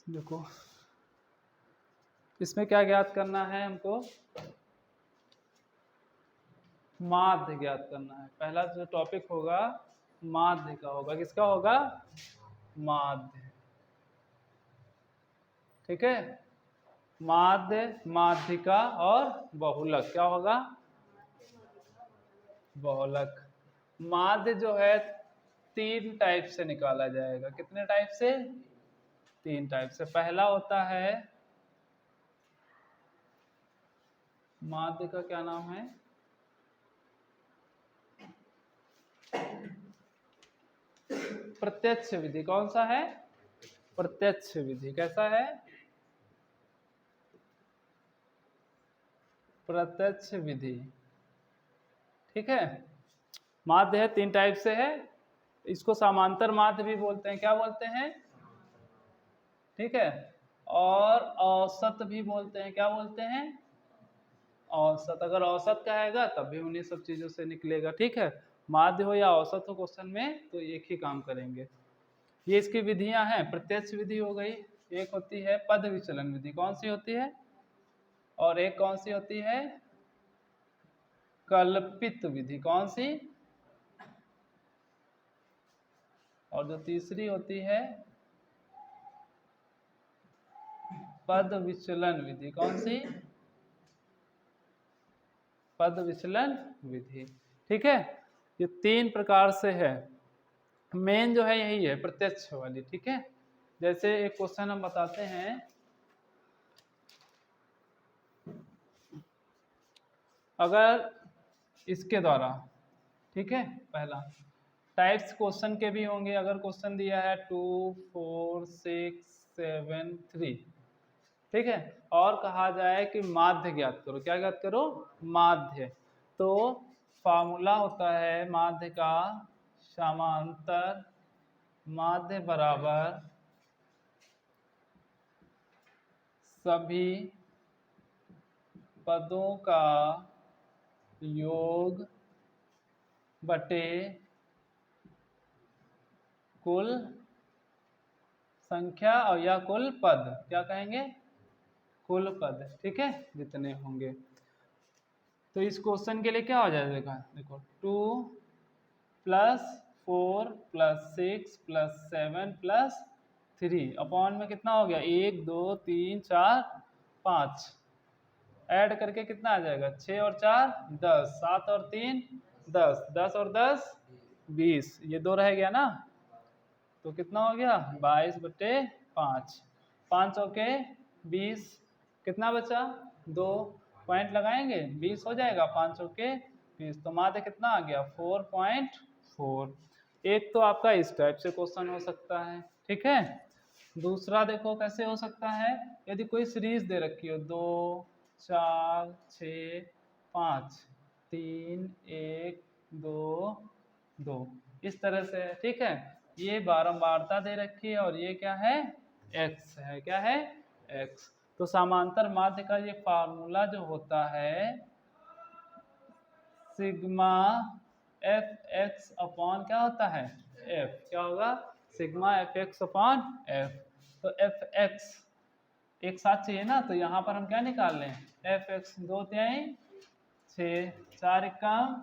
देखो इसमें क्या ज्ञात करना है हमको, माध्य ज्ञात करना है। पहला जो टॉपिक होगा माध्य का होगा। किसका होगा? माध्य। ठीक है, माध्य, माध्यिका और बहुलक। क्या होगा? बहुलक। माध्य जो है 3 टाइप से निकाला जाएगा। कितने टाइप से? 3 टाइप से। पहला होता है, माध्य का क्या नाम है? प्रत्यक्ष विधि। कौन सा है? प्रत्यक्ष विधि। कैसा है? प्रत्यक्ष विधि। ठीक है, माध्य है 3 टाइप से है। इसको समांतर माध्य भी बोलते हैं। क्या बोलते हैं? ठीक है, और औसत भी बोलते हैं। क्या बोलते हैं? औसत। अगर औसत कहेगा तब भी उन्हीं सब चीजों से निकलेगा। ठीक है, माध्य हो या औसत हो क्वेश्चन में तो एक ही काम करेंगे। ये इसकी विधियां हैं। प्रत्यक्ष विधि हो गई, एक होती है पद विचलन विधि। कौन सी होती है? और एक कौन सी होती है? कल्पित विधि। कौन सी? और जो तीसरी होती है पद विचलन विधि। कौन सी? पद विचलन विधि। ठीक है, ये 3 प्रकार से है। मेन जो है यही है, प्रत्यक्ष वाली। ठीक है, जैसे एक क्वेश्चन हम बताते हैं। अगर इसके द्वारा, ठीक है, पहला टाइप्स क्वेश्चन के भी होंगे। अगर क्वेश्चन दिया है 2 4 6 7 3, ठीक है, और कहा जाए कि माध्य ज्ञात करो। क्या ज्ञात करो? माध्य। तो फॉर्मूला होता है माध्य का, समांतर माध्य बराबर सभी पदों का योग बटे कुल संख्या और या कुल पद। क्या कहेंगे? कुल पद। ठीक है, जितने होंगे। तो इस क्वेश्चन के लिए क्या हो जाएगा? देखो 2 + 4 + 6 + 7 + 3 अपॉन में कितना हो गया? 1 2 3 4 5, ऐड करके कितना आ जाएगा? 6 और 4 10, 7 और 3 10, 10 और 10 20, ये 2 रह गया ना, तो कितना हो गया? 22/5, 5 के 20, कितना बचा? 2 पॉइंट लगाएंगे 20 हो जाएगा, 5 के 20, तो माध्य कितना आ गया? 4.4। एक तो आपका इस टाइप से क्वेश्चन हो सकता है। ठीक है, दूसरा देखो कैसे हो सकता है। यदि कोई सीरीज दे रखी हो 2 4 6 5 3 1 2 2, इस तरह से। ठीक है, ये बारंबारता दे रखी है और ये क्या है? x है। क्या है? x। तो समांतर माध्य का ये फार्मूला जो होता है सिग्मा fx अपॉन क्या होता है? f। क्या होगा? Sigma fx upon f। तो fx एक साथ चाहिए ना, तो यहाँ पर हम क्या निकाल लें? fx 2 तिहाई 6, 4 एकम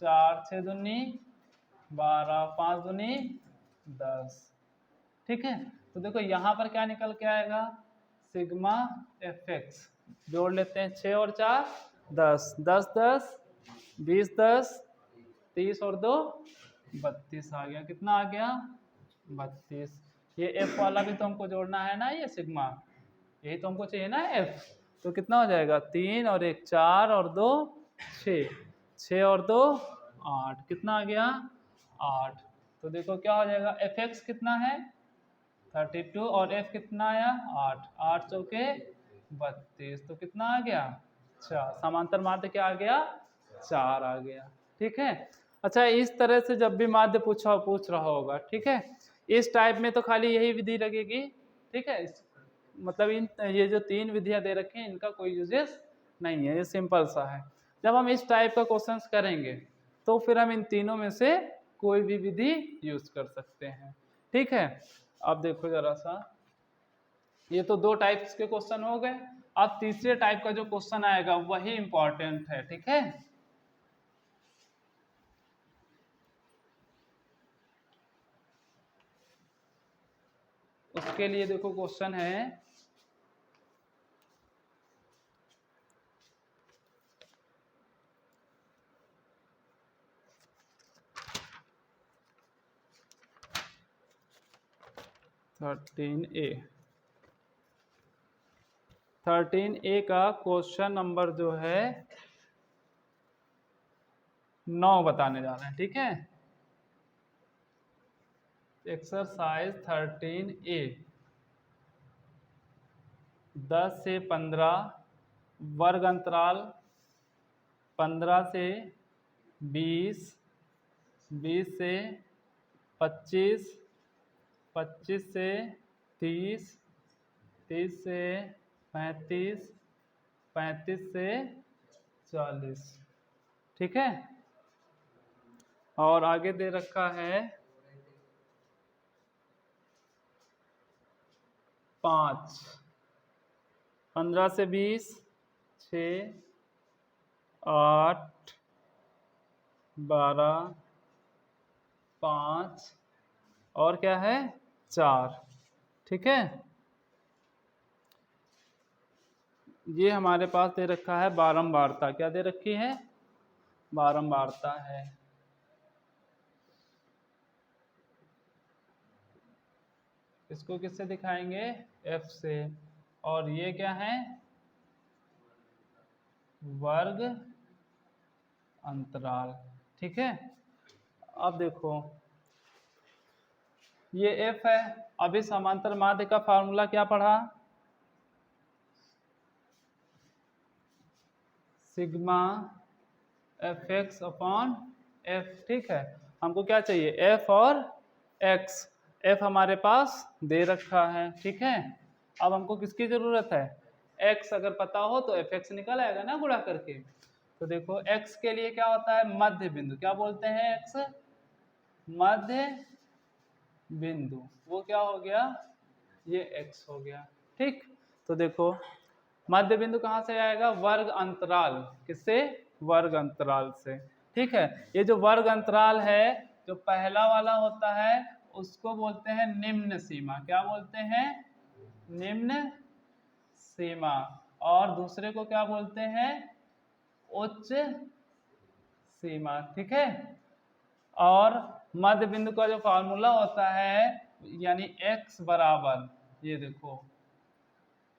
4, 6 दूनी 12, 5 दूनी 10। ठीक है, तो देखो यहाँ पर क्या निकल के आएगा? सिग्मा fx, जोड़ लेते हैं 6 और 4 10, 10 10 20 10 30 और 2 32 आ गया। कितना आ गया? 32। ये f वाला भी तो हमको जोड़ना है ना, ये सिग्मा, यही तो हमको चाहिए ना f। तो कितना हो जाएगा? 3 और 1 4 और 2 6, 6 और 2 8, कितना आ गया? 8। तो देखो क्या हो जाएगा? fx कितना है? 32 और f कितना आया? 8, 8 चौके 32, तो कितना आ गया? 4। समांतर माध्य क्या आ गया? 4 आ गया। ठीक है, अच्छा इस तरह से जब भी माध्य पूछ रहा होगा, ठीक है, इस टाइप में तो खाली यही विधि लगेगी। ठीक है, मतलब इन ये जो 3 विधियां दे रखी हैं इनका कोई यूजेस नहीं है, ये सिंपल सा है। जब हम इस टाइप का क्वेश्चंस करेंगे तो फिर हम इन तीनों में से कोई भी विधि यूज कर सकते हैं। ठीक है, अब देखो जरा सा, ये तो दो टाइप्स के क्वेश्चन हो गए। अब तीसरे टाइप का जो क्वेश्चन आएगा वही इंपॉर्टेंट है, ठीक है। उसके लिए देखो क्वेश्चन है, थर्टीन ए का क्वेश्चन नंबर जो है 9 बताने जा रहे हैं, ठीक है। एक्सरसाइज 13A 10 से 15 वर्ग अंतराल 15 से 20 20 से 25 25 से 30 30 से 35 35 से 40, ठीक है। और आगे दे रखा है 5 15 से 20 6 8 12 5 और क्या है 4, ठीक है। ये हमारे पास दे रखा है बारंबारता, क्या दे रखी है, बारंबारता है। इसको किससे दिखाएंगे, F से। और ये क्या है, वर्ग अंतराल, ठीक है। अब देखो ये F है। अभी समांतर माध्य का फार्मूला क्या पढ़ा, सिग्मा Fx अपॉन F, ठीक है। हमको क्या चाहिए, F और X। F हमारे पास दे रखा है, ठीक है। अब हमको किसकी जरूरत है, X अगर पता हो तो Fx निकल आएगा ना गुणा करके। तो देखो X के लिए क्या होता है, मध्य बिंदु, क्या बोलते हैं X, मध्य बिंदु। वो क्या हो गया, ये X हो गया, ठीक। तो देखो मध्य बिंदु कहाँ से आएगा, वर्ग अंतराल, किससे, वर्ग अंतराल से, ठीक है। ये जो वर्ग अंतराल है, जो पहला वाला होता है उसको बोलते हैं निम्न सीमा, क्या बोलते हैं, निम्न सीमा। और दूसरे को क्या बोलते हैं, उच्च सीमा, ठीक है। और मध्य बिंदु का जो फार्मूला होता है, यानी x बराबर, ये देखो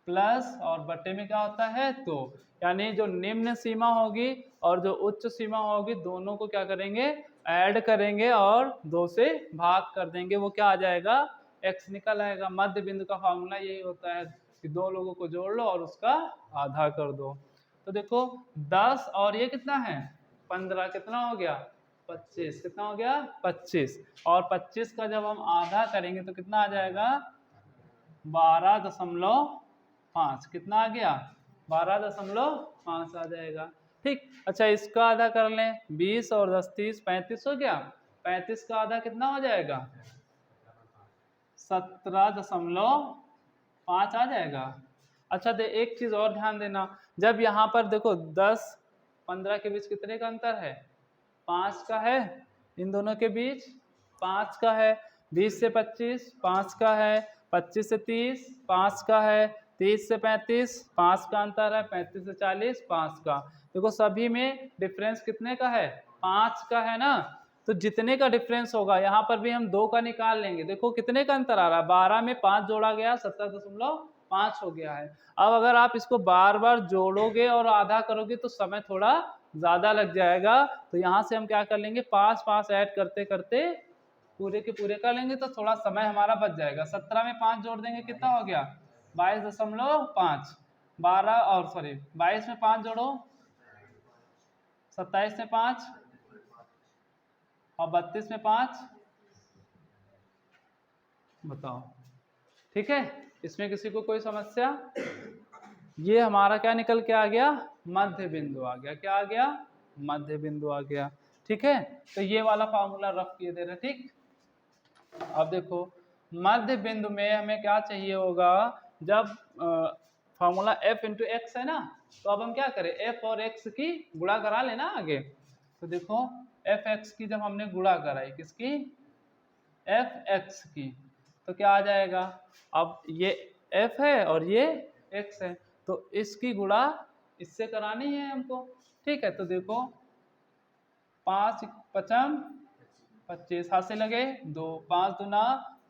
प्लस और बटे में क्या होता है, तो यानी जो निम्न सीमा होगी और जो उच्च सीमा होगी दोनों को क्या करेंगे, ऐड करेंगे और 2 से भाग कर देंगे, वो क्या आ जाएगा, x निकल आएगा। मध्य बिंदु का फार्मूला यही होता है कि दो लोगों को जोड़ लो और उसका आधा कर दो। तो देखो 10 और ये कितना है 15, कितना हो गया 25, कितना हो गया 25, और 25 का जब हम आधा करेंगे तो कितना आ जाएगा 12.5, कितना आ गया 12.5 आ जाएगा, ठीक। अच्छा इसका आधा कर लें, 20 और 10 30 35 हो गया, 35 का आधा कितना हो जाएगा 17.5 आ जाएगा। अच्छा एक चीज और ध्यान देना, जब यहाँ पर देखो 10 15 के बीच कितने का अंतर है, 5 का है, इन दोनों के बीच 5 का है। 20 से 25 5 का है, 25 से 30 5 का है, 30 से 35 5 का अंतर है, 35 से 40 5 का। देखो सभी में डिफरेंस कितने का है 5 का है ना, तो जितने का डिफरेंस होगा यहाँ पर भी हम 2 का निकाल लेंगे। देखो कितने का अंतर आ रहा है, 12 में 5 जोड़ा गया 17.5 हो गया है। अब अगर आप इसको बार बार जोड़ोगे और आधा करोगे तो समय थोड़ा ज्यादा लग जाएगा, तो यहाँ से हम क्या कर लेंगे 5 5 ऐड करते करते पूरे के पूरे कर लेंगे, तो थोड़ा समय हमारा बच जाएगा। 17 में 5 जोड़ देंगे कितना हो गया 22.5, 12 और सॉरी 22 में 5 जोड़ो 27 में 5 और 32 में 5, बताओ, ठीक है। इसमें किसी को कोई समस्या, ये हमारा क्या निकल के आ गया मध्य बिंदु आ गया, क्या आ गया मध्य बिंदु आ गया, ठीक है। तो ये वाला फार्मूला रफ किए दे रहे, ठीक। अब देखो मध्य बिंदु में हमें क्या चाहिए होगा, जब फार्मूला f इंटू एक्स है ना, तो अब हम क्या करें, f और x की गुणा करा लेना आगे। तो देखो एफ एक्स की जब हमने गुणा कराई, किसकी, एफ एक्स की, तो क्या आ जाएगा, अब ये f है और ये x है, तो इसकी गुणा इससे करानी है हमको। ठीक है, तो देखो 5 पचम 25, हाथ से लगे 2, 5 दूना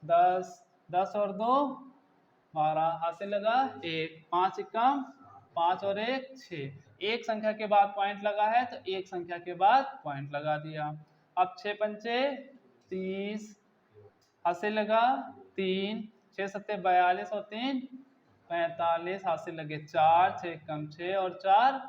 10, 10 और 2 12, हाथ से लगा 1, 5 एकम 5 और 1 6। एक संख्या के बाद पॉइंट लगा है तो एक संख्या के बाद पॉइंट लगा दिया। अब 6 पंचे 30, हाथ से लगा 3, 6 सत्ते 42 और 3 45, हाथ से लगे 4, 6 कम 6 और 4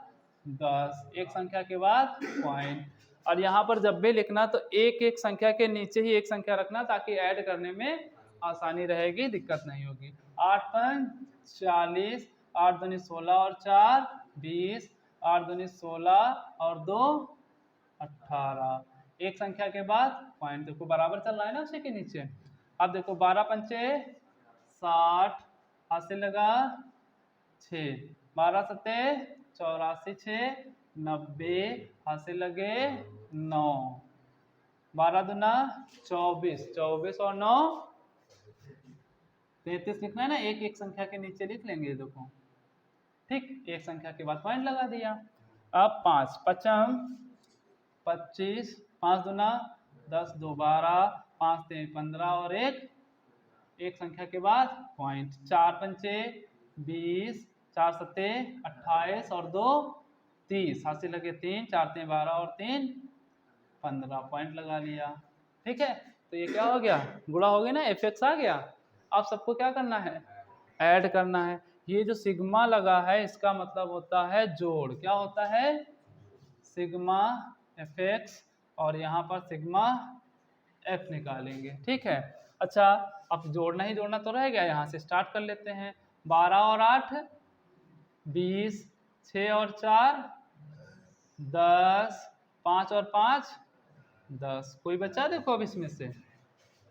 10, एक संख्या के बाद पॉइंट। और यहाँ पर जब भी लिखना तो एक एक संख्या के नीचे ही एक संख्या रखना, ताकि ऐड करने में आसानी रहेगी, दिक्कत नहीं होगी। 8 पंच 40, 8 दूनी 16 और 4 20, 8 दूनी 16 और 2 18, एक संख्या के बाद पॉइंट। देखो बराबर चल रहा है ना उसी के नीचे। अब देखो 12 पंचे 60, हाथ से लगा 6, 12 सत्ते 84, 6 90, हाथ से लगे 9, 12 दूना 24, 24 और 9 33 लिखना है ना, एक एक संख्या के नीचे लिख लेंगे। देखो ठीक, एक संख्या के बाद पॉइंट लगा दिया। अब 5 पचम 25, 5 दूना 10, 2 12, 5 3 15 और एक संख्या के बाद पॉइंट। 4 पंचे 20, 4 सत्ते 28 और 2 30, हाथ से लगे 3, 4 3 12 और 3 15, पॉइंट लगा लिया। ठीक है, तो ये क्या हो गया, गुणा हो गया ना, एफ एक्स आ गया। अब सबको क्या करना है, ऐड करना है। ये जो सिग्मा लगा है इसका मतलब होता है जोड़, क्या होता है, सिग्मा एफ एक्स, और यहाँ पर सिग्मा एफ निकालेंगे। ठीक है, अच्छा अब जोड़ना ही जोड़ना तो रह गया, यहाँ से स्टार्ट कर लेते हैं। 12 और 8 20, 6 और 4 10, 5 और 5 10, कोई बचा देखो अब इसमें से।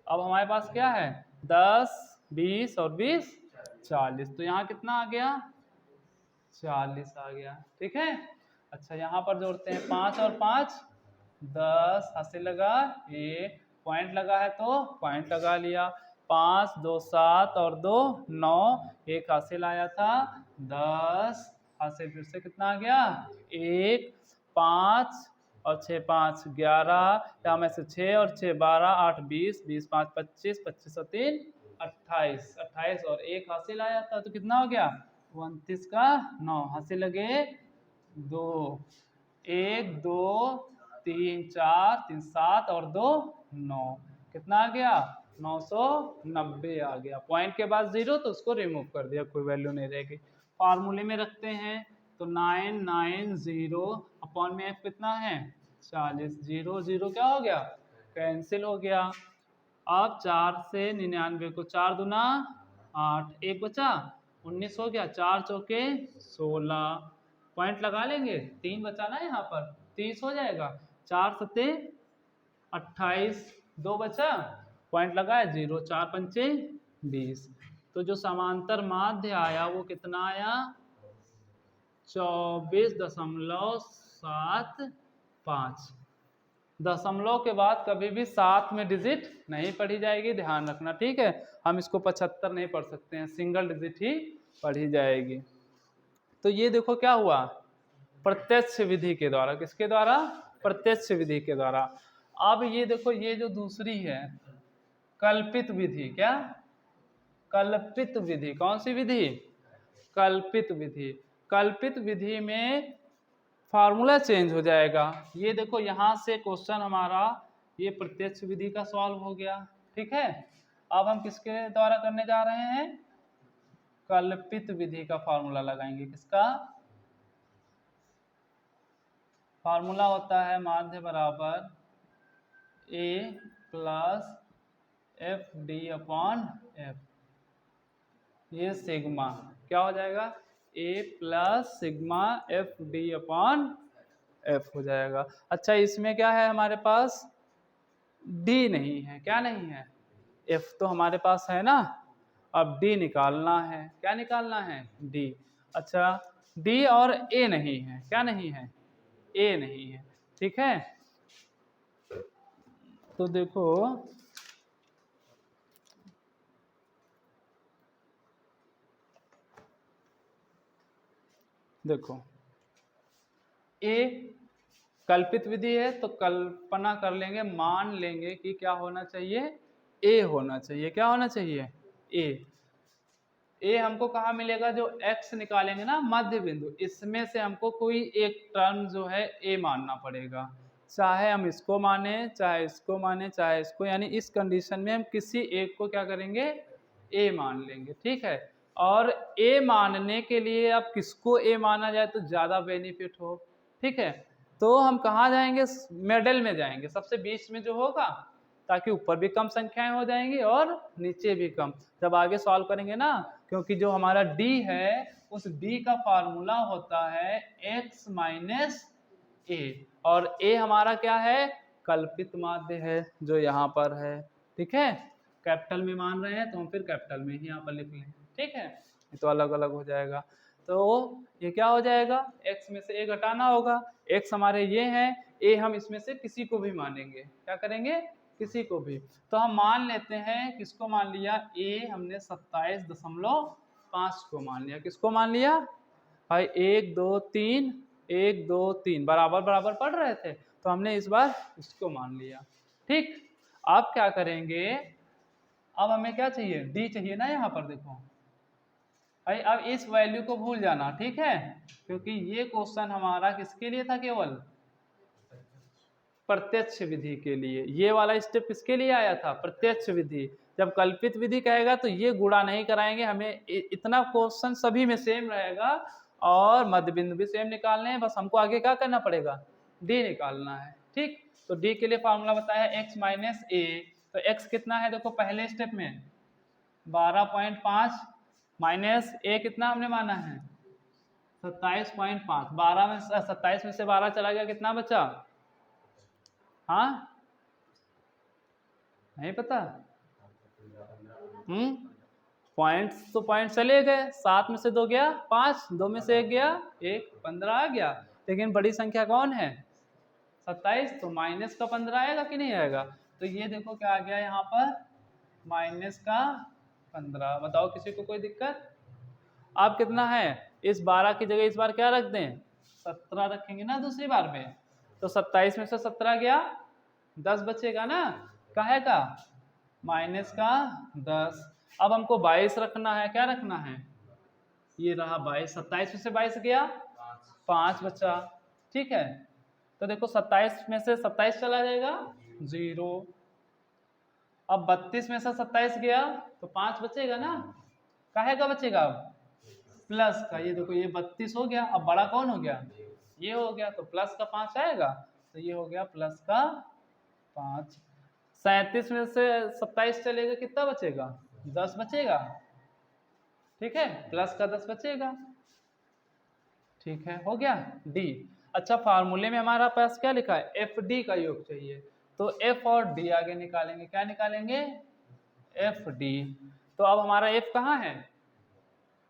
अब हमारे पास क्या है, 10 20 और 20 40, तो यहाँ कितना आ गया, 40 आ गया। ठीक है, अच्छा यहाँ पर जोड़ते हैं 5 और 5 10, हाथ से लगा 1, पॉइंट लगा है तो पॉइंट लगा लिया। 5 2 7 और 2 9, एक हाथ से लाया था 10, हाथ से फिर से कितना आ गया 1, 5 और 6 5 11, यहाँ में से 6 और 6 12, 8 20, 20 5 25, 25 और 3 28, 28 और एक हाथ से लाया था तो कितना हो गया 29 का 9, हाथ से लगे 2, 1 2 3 4 3 7 और 2 9, कितना आ गया 990 आ गया। पॉइंट के बाद 0 तो उसको रिमूव कर दिया, कोई वैल्यू नहीं रहेगी। फार्मूले में रखते हैं तो 990 अपॉन में f कितना है 40, 0 0 क्या हो गया कैंसिल हो गया। अब 4 से 99 को 4 दूना 8, एक बचा 19 हो गया, 4 चौके 16, पॉइंट लगा लेंगे, 3 बचा ना यहाँ पर 30 हो जाएगा, 4 सत्ते 28, 2 बचा पॉइंट लगाया 0, 4 पंचे 20, तो जो समांतर माध्य आया वो कितना आया 24.75। दशमलव के बाद कभी भी साथ में डिजिट नहीं पढ़ी जाएगी, ध्यान रखना। ठीक है, हम इसको 75 नहीं पढ़ सकते हैं, सिंगल डिजिट ही पढ़ी जाएगी। तो ये देखो क्या हुआ प्रत्यक्ष विधि के द्वारा, किसके द्वारा प्रत्यक्ष विधि के द्वारा। अब ये देखो ये जो दूसरी है कल्पित विधि, क्या कल्पित विधि, कौन सी विधि कल्पित विधि। कल्पित विधि में फार्मूला चेंज हो जाएगा। ये देखो यहाँ से क्वेश्चन हमारा ये प्रत्यक्ष विधि का सॉल्व हो गया। ठीक है, अब हम किसके द्वारा करने जा रहे हैं, कल्पित विधि का फार्मूला लगाएंगे। किसका फार्मूला होता है माध्य बराबर a plus F D upon F, ये सिग्मा क्या हो जाएगा a plus sigma F D upon F हो जाएगा। अच्छा इसमें क्या है हमारे पास d नहीं है, क्या नहीं है f तो हमारे पास है ना, अब डी निकालना है। क्या निकालना है? डी। अच्छा, डी और ए नहीं है। क्या नहीं है? ए नहीं है। ठीक है, तो देखो ए कल्पित विधि है तो कल्पना कर लेंगे, मान लेंगे कि क्या होना चाहिए? ए होना चाहिए। क्या होना चाहिए? ए हमको कहाँ मिलेगा? जो x निकालेंगे ना मध्य बिंदु, इसमें से हमको कोई एक टर्म जो है ए मानना पड़ेगा। चाहे हम इसको माने, चाहे इसको माने, चाहे इसको, यानी इस कंडीशन में हम किसी एक को क्या करेंगे? ए मान लेंगे। ठीक है, और ए मानने के लिए अब किसको ए माना जाए तो ज़्यादा बेनिफिट हो? ठीक है, तो हम कहाँ जाएंगे? मिडल में जाएंगे, सबसे बीच में जो होगा, ताकि ऊपर भी कम संख्याएं हो जाएंगी और नीचे भी कम। जब आगे सॉल्व करेंगे ना, क्योंकि जो हमारा d है उस d का फार्मूला होता है x माइनस ए, और a हमारा क्या है? कल्पित माध्य है जो यहाँ पर है। ठीक है, कैपिटल में मान रहे हैं तो हम फिर कैपिटल में ही यहाँ पर लिख लें। ठीक है, ये तो अलग अलग हो जाएगा। तो ये क्या हो जाएगा? x में से a घटाना होगा। x हमारे ये हैं, a हम इसमें से किसी को भी मानेंगे। क्या करेंगे? किसी को भी। तो हम मान लेते हैं, किसको मान लिया? a हमने 27.5 को मान लिया। किसको मान लिया भाई? 1 2 3 1 2 3 बराबर बराबर पढ़ रहे थे, तो हमने इस बार इसको मान लिया। ठीक, अब क्या करेंगे? अब हमें क्या चाहिए? d चाहिए ना। यहाँ पर देखो भाई, अब इस वैल्यू को भूल जाना। ठीक है, क्योंकि ये क्वेश्चन हमारा किसके लिए था? केवल प्रत्यक्ष विधि के लिए। ये वाला स्टेप किसके लिए आया था? प्रत्यक्ष विधि। जब कल्पित विधि कहेगा तो ये गुणा नहीं कराएंगे, हमें इतना क्वेश्चन सभी में सेम रहेगा और मध्य बिंदु भी सेम निकालने हैं। बस हमको आगे क्या करना पड़ेगा? डी निकालना है। ठीक, तो डी के लिए फॉर्मूला बताया x माइनस ए। तो x कितना है? देखो पहले स्टेप में 12.5 माइनस ए कितना हमने माना है? 27.5। 12 में 27 में से 12 चला गया, कितना बचा? हाँ, नहीं पता? पॉइंट्स तो पॉइंट चले गए। 7 में से 2 गया 5, 2 में से 1 गया 1, 15 आ गया। लेकिन बड़ी संख्या कौन है? 27, तो माइनस का 15 आएगा कि नहीं आएगा? तो ये देखो क्या आ गया यहाँ पर? माइनस का 15। बताओ किसी को कोई दिक्कत? अब कितना है? इस 12 की जगह इस बार क्या रख दें? 17 रखेंगे ना दूसरी बार में। तो 27 में से 17 गया, 10 बचेगा ना। काहे का? माइनस का 10। अब हमको 22 रखना है। क्या रखना है? ये रहा 22। 27 में से 22 गया, 5 बचा। ठीक है, तो देखो 27 में से 27 चला जाएगा 0। अब 32 में से 27 गया तो 5 बचेगा ना। काहे का बचेगा? अब प्लस का। ये देखो ये 32 हो गया। अब बड़ा कौन हो गया? ये हो गया, तो प्लस का 5 आएगा। तो ये हो गया प्लस का 5। 37 में से 27 चलेगा, कितना बचेगा? 10 बचेगा। ठीक है, प्लस का 10 बचेगा। ठीक है, हो गया डी। अच्छा, फार्मूले में हमारा पास क्या लिखा है? एफ डी का योग चाहिए, तो एफ और डी आगे निकालेंगे। क्या निकालेंगे? F D. तो अब हमारा एफ कहाँ है?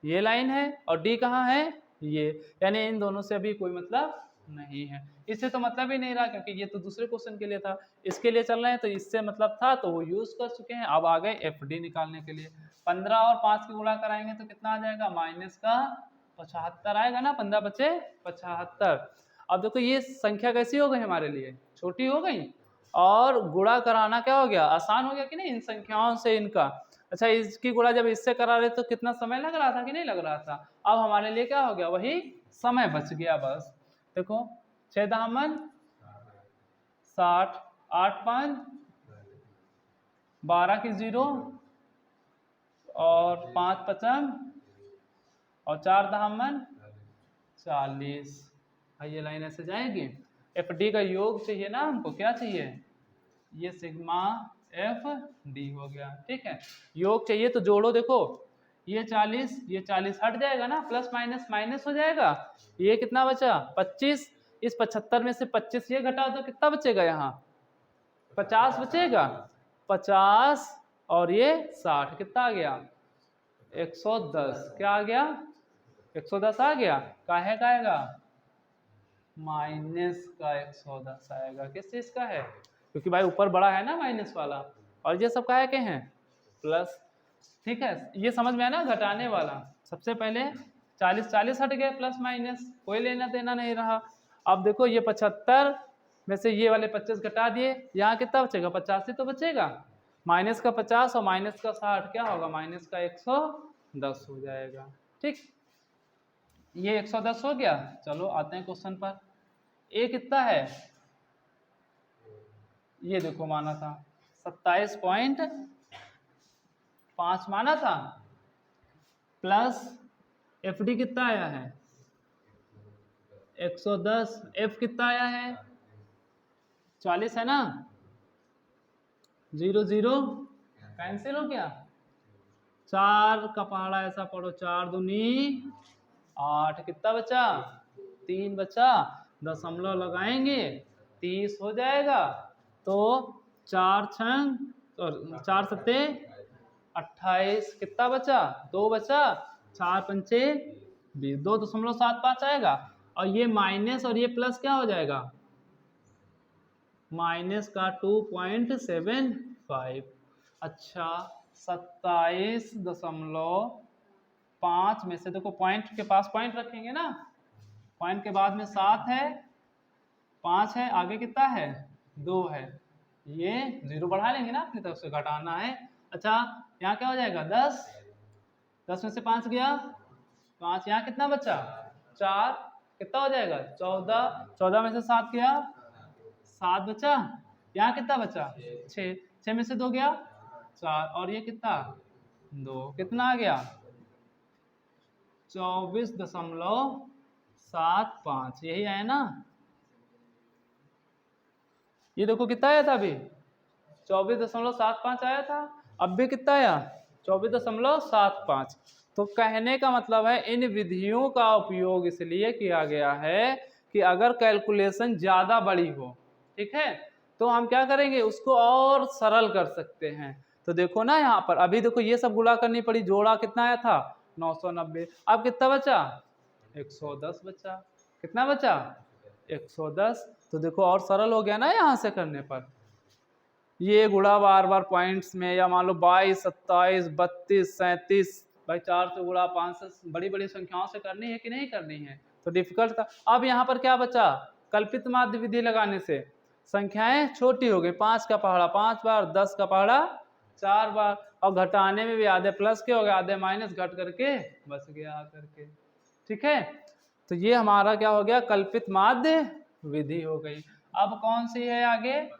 ये लाइन है, और डी कहाँ है? ये, यानी इन दोनों से अभी कोई मतलब नहीं है। इससे तो मतलब ही नहीं रहा, क्योंकि ये तो दूसरे क्वेश्चन के लिए था। इसके लिए चल रहे हैं तो इससे मतलब था तो वो यूज कर चुके हैं। अब आ गए एफ डी निकालने के लिए। 15 और 5 की गुणा कराएंगे तो कितना आ जाएगा? माइनस का 75 आएगा ना। 15 बचे 75। अब देखो ये संख्या कैसी हो गई हमारे लिए? छोटी हो गई, और गुणा कराना क्या हो गया? आसान हो गया कि नहीं इन संख्याओं से इनका। अच्छा, इसकी गुणा जब इससे करा रहे तो कितना समय लग रहा था कि नहीं लग रहा था? अब हमारे लिए क्या हो गया? वही समय बच गया बस। देखो 6 दामन 60, 8 5 12 की 0, और 5 पचम, और 4 दामन 40। ये लाइन ऐसे जाएगी। एफ डी का योग चाहिए ना हमको। क्या चाहिए? ये सिग्मा एफ डी हो गया। ठीक है, योग चाहिए तो जोड़ो। देखो ये 40, ये 40 हट जाएगा ना, प्लस माइनस माइनस हो जाएगा। ये कितना बचा? 25। इस 75 में से 25 ये घटा दो, कितना बचेगा? यहाँ 50 बचेगा। 50 और ये 60, कितना आ गया? 110 क्या आ गया, 110 आ गया। काहे का आएगा, माइनस का 110 आएगा। किस चीज का है, क्योंकि भाई ऊपर बड़ा है ना माइनस वाला, और ये सब काहे के हैं, प्लस। ठीक है, ये समझ में है ना, घटाने वाला। सबसे पहले 40 हट गए, प्लस माइनस कोई लेना देना नहीं रहा। अब देखो ये 75 में से ये वाले 25 घटा दिए, यहाँ कितना बचेगा, 85 तो बचेगा। माइनस का 50 और माइनस का 60 क्या होगा, माइनस का 110 हो जाएगा। ठीक, ये 110 हो गया। चलो आते हैं क्वेश्चन पर। ए कितना है, ये देखो माना था 27.5 माना था, प्लस एफ डी कितना आया है 110, एफ कितना आया है 40 है ना, 0 0 कैंसिल हो गया, 4 का पहाड़ा ऐसा पढ़ो, 4 दूनी 8, कितना बचा 3 बचा, दशमलव लगाएंगे 30 हो जाएगा। तो 4 छंग और 4 सत्ते 28, कितना बचा 2 बचा, 4 पंचे 20, 2.75 आएगा। और ये माइनस और ये प्लस क्या हो जाएगा, माइनस का 2.75। अच्छा 27.5 में से देखो पॉइंट के पास पॉइंट रखेंगे ना, पॉइंट के बाद में 7 है, 5 है, आगे कितना है 2 है, ये 0 बढ़ा लेंगे ना, अपनी तरफ से घटाना है। अच्छा यहाँ क्या हो जाएगा 10, 10 में से 5 गया 5, यहाँ कितना बचा 4, कितना हो जाएगा 14, 14 में से 7 गया 7 बचा, यहाँ कितना बचा 6, 6 में से 2 गया 4, और ये कितना 2, कितना आ गया 24.75, यही आया ना। ये देखो कितना आया था अभी 24.75 आया था, अब भी कितना आया 24.75। तो कहने का मतलब है इन विधियों का उपयोग इसलिए किया गया है कि अगर कैलकुलेशन ज़्यादा बड़ी हो, ठीक है, तो हम क्या करेंगे उसको और सरल कर सकते हैं। तो देखो ना यहाँ पर अभी देखो ये सब गुणा करनी पड़ी, जोड़ा कितना आया था 990, अब कितना बचा 110 बचा, कितना बचा 110। तो देखो और सरल हो गया ना यहाँ से करने पर। ये गुणा बार बार पॉइंट्स में, या मान लो 22, 27, 32, 37, भाई 4 से गुणा 5 से बड़ी बड़ी संख्याओं से करनी है कि नहीं करनी है, तो डिफिकल्ट था। अब यहाँ पर क्या बचा, कल्पित माध्य विधि लगाने से संख्याएं छोटी हो गई, 5 का पहाड़ा 5 बार, 10 का पहाड़ा 4 बार, और घटाने में भी आधे प्लस के हो गए आधे माइनस, घट करके बच गया आकर के। ठीक है, तो ये हमारा क्या हो गया, कल्पित माध्य विधि हो गई। अब कौन सी है आगे,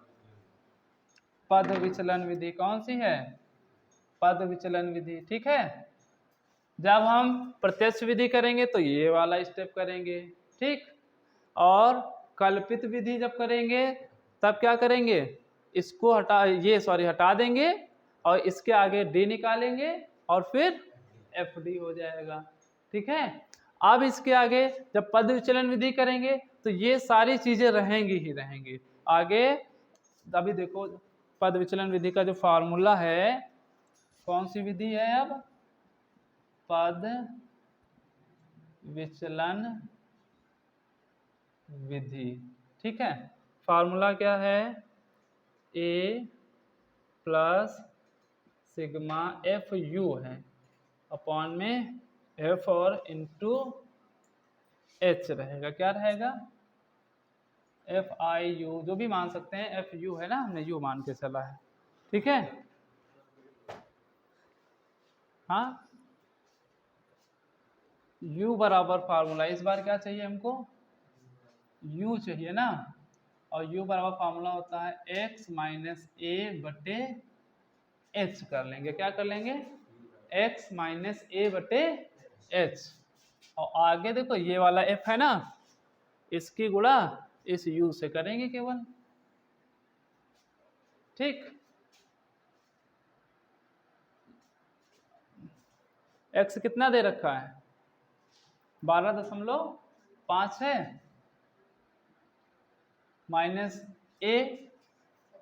पद विचलन विधि। कौन सी है, पद विचलन विधि। ठीक है, जब हम प्रत्यक्ष विधि करेंगे तो ये वाला स्टेप करेंगे, ठीक, और कल्पित विधि जब करेंगे तब क्या करेंगे, इसको हटा, ये सॉरी हटा देंगे और इसके आगे डी निकालेंगे और फिर एफ डी हो जाएगा। ठीक है, अब इसके आगे जब पद विचलन विधि करेंगे तो ये सारी चीजें रहेंगी ही रहेंगी आगे। अभी देखो पद विचलन विधि का जो फार्मूला है, कौन सी विधि है, अब पद विचलन विधि। ठीक है, फार्मूला क्या है, ए प्लस सिग्मा एफ यू है अपॉन में एफ और इंटू एच रहेगा, क्या रहेगा एफ आई यू, जो भी मान सकते हैं, एफ यू है ना, हमने यू मान के चला है। ठीक है, हाँ u बराबर फार्मूला, इस बार क्या चाहिए हमको u चाहिए ना, और u बराबर फार्मूला होता है x माइनस ए बटे एच, कर लेंगे क्या कर लेंगे x माइनस ए बटे एच, और आगे देखो ये वाला f है ना, इसकी गुणा इस u से करेंगे केवल। ठीक, x कितना दे रखा है 12.5 है, माइनस ए,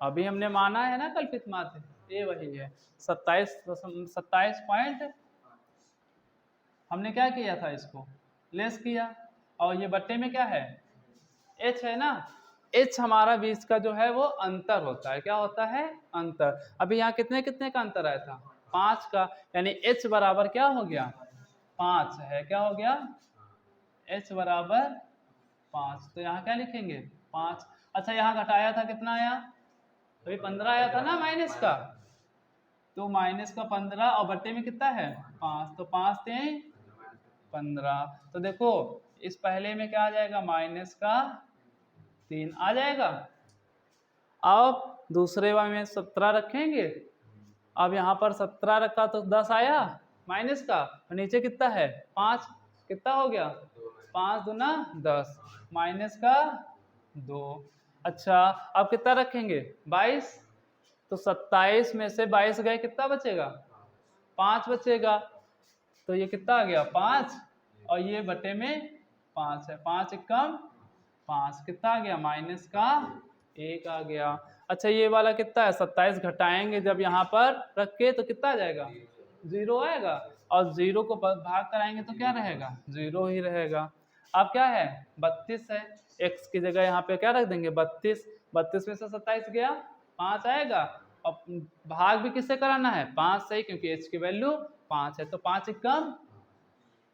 अभी हमने माना है ना कल्पित माध्य, ए वही है 27.5 हमने क्या किया था, इसको लेस किया, और ये बट्टे में क्या है, h है ना। h हमारा बीच का जो है वो अंतर होता है, क्या होता है, अंतर। अभी यहाँ कितने कितने का अंतर आया था, 5 का, यानी h बराबर क्या हो गया, 5 है, क्या हो गया, h बराबर 5। तो यहाँ क्या लिखेंगे, 5। अच्छा यहाँ घटाया था, कितना आया, अभी 15 आया था ना माइनस का, तो माइनस का 15 और बट्टे में कितना है 5, तो 5 × 15। तो देखो इस पहले में क्या आ जाएगा, माइनस का 3 आ जाएगा। अब दूसरे वाले में 17 रखेंगे, अब यहाँ पर 17 रखा तो 10 आया माइनस का, और नीचे कितना है 5, कितना हो गया, 5 दूना 10, माइनस का 2। अच्छा अब कितना रखेंगे 22, तो 27 में से 22 गए, कितना बचेगा, 5 बचेगा। तो ये कितना आ गया 5, और ये बटे में 5 है, 5 एकम 5, कितना आ गया, माइनस का 1 आ गया। अच्छा ये वाला कितना है, 27 घटाएंगे जब यहाँ पर रख के तो कितना आ जाएगा, 0 आएगा, और 0 को भाग कराएंगे तो क्या रहेगा, 0 ही रहेगा। अब क्या है 32 है, x की जगह यहाँ पे क्या रख देंगे 32, 32 में से 27 गया 5 आएगा, और भाग भी किससे कराना है 5 से, क्योंकि h की वैल्यू 5 है, तो 5 एकम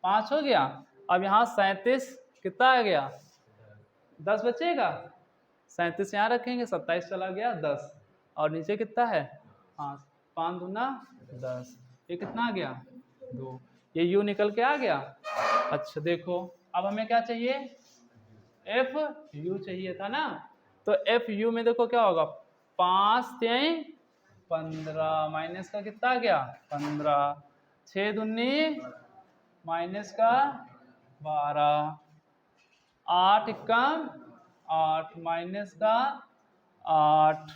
5 हो गया। अब यहाँ 37 कितना आ गया, 10 बचेगा, 37 यहाँ रखेंगे, 27 चला गया 10, और नीचे कितना है 5, 5 दूना 10, ये कितना आ गया 2, ये u निकल के आ गया। अच्छा देखो अब हमें क्या चाहिए, एफ यू चाहिए था ना, तो एफ यू में देखो क्या होगा, 5 × 15 माइनस का कितना आ गया 15, 6 दूनी माइनस का 12, 8 एकम 8 माइनस का 8,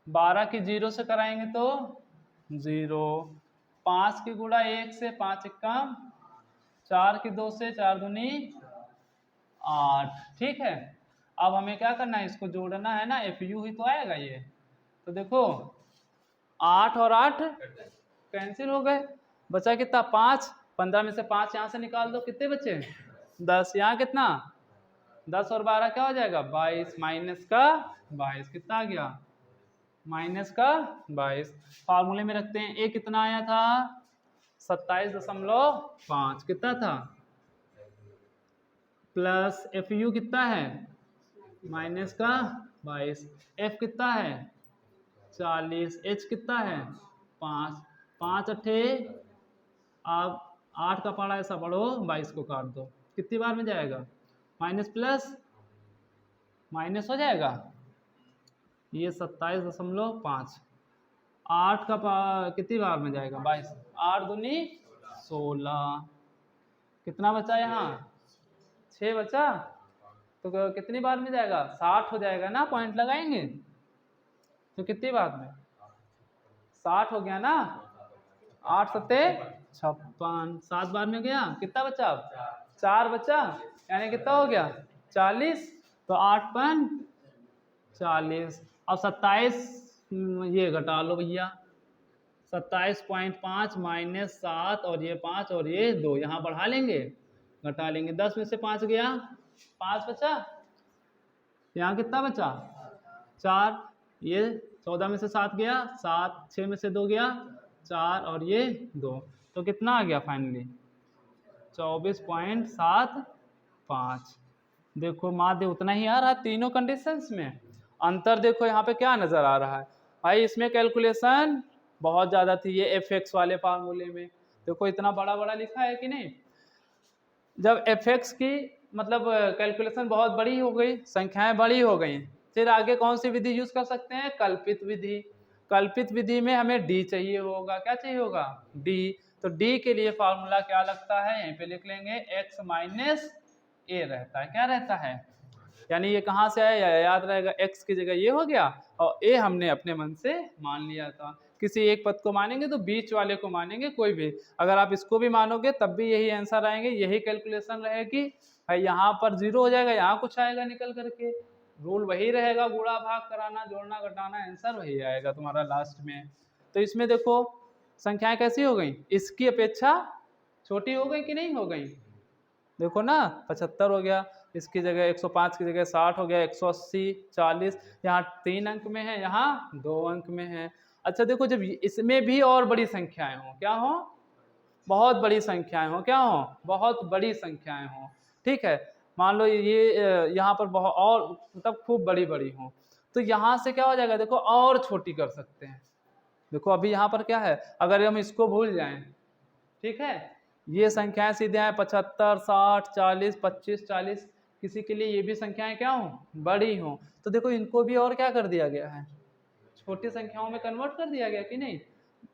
12 की 0 से कराएंगे तो 0, 5 की गुणा 1 से 5 एकम, 4 की 2 से 4 दूनी 8, ठीक है। अब हमें क्या करना है, इसको जोड़ना है ना, एफ यू ही तो आएगा ये, तो देखो 8 और 8 कैंसिल हो गए, बचा कितना 5, 15 में से 5 यहाँ से निकाल दो, कितने बचे 10, यहाँ कितना 10 और 12 क्या हो जाएगा 22, माइनस का 22, कितना आ गया माइनस का 22। फार्मूले में रखते हैं, ए कितना आया था 27.5, कितना था, प्लस एफ यू कितना है माइनस का 22, एफ कितना है 40, एच कितना है 5, 5 अट्ठे, आप 8 का पढ़ा ऐसा बढ़ो, 22 को काट दो, कितनी बार में जाएगा, माइनस प्लस माइनस हो जाएगा, ये 27.5, 8 का कितनी बार में जाएगा 22, 8 दूनी 16, कितना बचा यहाँ 6 बचा, तो कितनी बार में जाएगा 60 हो जाएगा ना, पॉइंट लगाएंगे तो कितनी बार में 60 हो गया ना, 8 सत्ते 56, 7 बार में गया, कितना बचा 4 बचा, यानी कितना हो गया 40, तो 8 पन 40, अब 27 ये घटा लो भैया, 27.5 माइनस 7 और ये 5 और ये 2 यहाँ बढ़ा लेंगे, घटा लेंगे, 10 में से 5 गया 5 बचा, यहाँ कितना बचा 4, ये 14 में से 7 गया 7, 6 में से 2 गया 4 और ये 2, तो कितना आ गया फाइनली 24.75। देखो माध्य उतना ही आ रहा है तीनों कंडीशंस में, अंतर देखो यहाँ पे क्या नजर आ रहा है भाई, इसमें कैलकुलेशन बहुत ज़्यादा थी, ये एफ एक्स वाले फार्मूले में देखो इतना बड़ा बड़ा लिखा है कि नहीं, जब एफ एक्स की मतलब कैलकुलेशन बहुत बड़ी हो गई, संख्याएं बड़ी हो गई, फिर आगे कौन सी विधि यूज कर सकते हैं, कल्पित विधि। कल्पित विधि में हमें डी चाहिए होगा, क्या चाहिए होगा डी, तो डी के लिए फार्मूला क्या लगता है, यहीं पे लिख लेंगे एक्स माइनस ए रहता है, क्या रहता है, यानी ये कहाँ से आया याद रहेगा, एक्स की जगह ये हो गया और ए हमने अपने मन से मान लिया था, किसी एक पद को मानेंगे तो बीच वाले को मानेंगे कोई भी, अगर आप इसको भी मानोगे तब भी यही आंसर आएंगे, यही कैलकुलेशन रहेगी भाई, यहाँ पर 0 हो जाएगा, यहाँ कुछ आएगा निकल करके, रूल वही रहेगा, गुणा भाग कराना जोड़ना घटाना, आंसर वही आएगा तुम्हारा लास्ट में। तो इसमें देखो संख्याएं कैसी हो गई, इसकी अपेक्षा छोटी हो गई कि नहीं हो गई? देखो ना 75 हो गया, इसकी जगह 105 की जगह 60 हो गया, 180, 40, यहाँ 3 अंक में है, यहाँ 2 अंक में है। अच्छा देखो जब इसमें भी और बड़ी संख्याएं हो, क्या हो? बहुत बड़ी संख्याएं हो, क्या हो? बहुत बड़ी संख्याएं हो, ठीक है। मान लो ये यहाँ पर बहुत और मतलब खूब बड़ी बड़ी हो, तो यहाँ से क्या हो जाएगा, देखो और छोटी कर सकते हैं। देखो अभी यहाँ पर क्या है, अगर हम इसको भूल जाएं, ठीक है, ये संख्याएं सीधे आए 75, 60, 40, 25, 40, किसी के लिए ये भी संख्याएं क्या हो? बड़ी हो, तो देखो इनको भी और क्या कर दिया गया है, छोटी संख्याओं में कन्वर्ट कर दिया गया कि नहीं?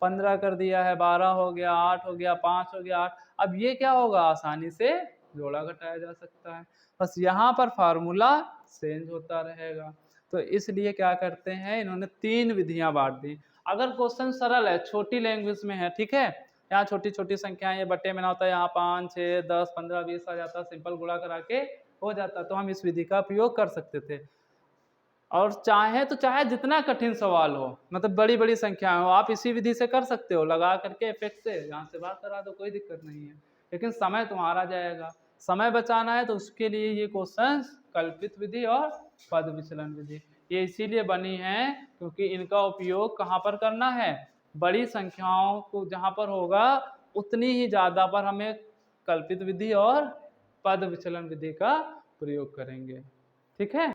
15 कर दिया है, 12 हो गया, 8 हो गया, 5 हो गया, 8। अब ये क्या होगा, आसानी से जोड़ा घटाया जा सकता है, बस यहाँ पर फार्मूला चेंज होता रहेगा। तो इसलिए क्या करते हैं, इन्होंने 3 विधियां बांट दी। अगर क्वेश्चन सरल है, छोटी लैंग्वेज में है, ठीक है, यहाँ छोटी छोटी संख्याएं, ये बट्टे में ना होता है, यहाँ 5, 6, 10, 15, 20 आ जाता, सिंपल गुणा करा के हो जाता, तो हम इस विधि का प्रयोग कर सकते थे। और चाहे तो चाहे जितना कठिन सवाल हो, मतलब बड़ी बड़ी संख्याएं हो, आप इसी विधि से कर सकते हो, लगा करके एफेक्ट से यहाँ से बाहर करा दो, कोई दिक्कत नहीं है, लेकिन समय तुम्हारा जाएगा। समय बचाना है तो उसके लिए ये क्वेश्चंस कल्पित विधि और पद विचलन विधि ये इसीलिए बनी है क्योंकि इनका उपयोग कहाँ पर करना है, बड़ी संख्याओं को जहाँ पर होगा उतनी ही ज्यादा पर हमें कल्पित विधि और पद विचलन विधि का प्रयोग करेंगे, ठीक है।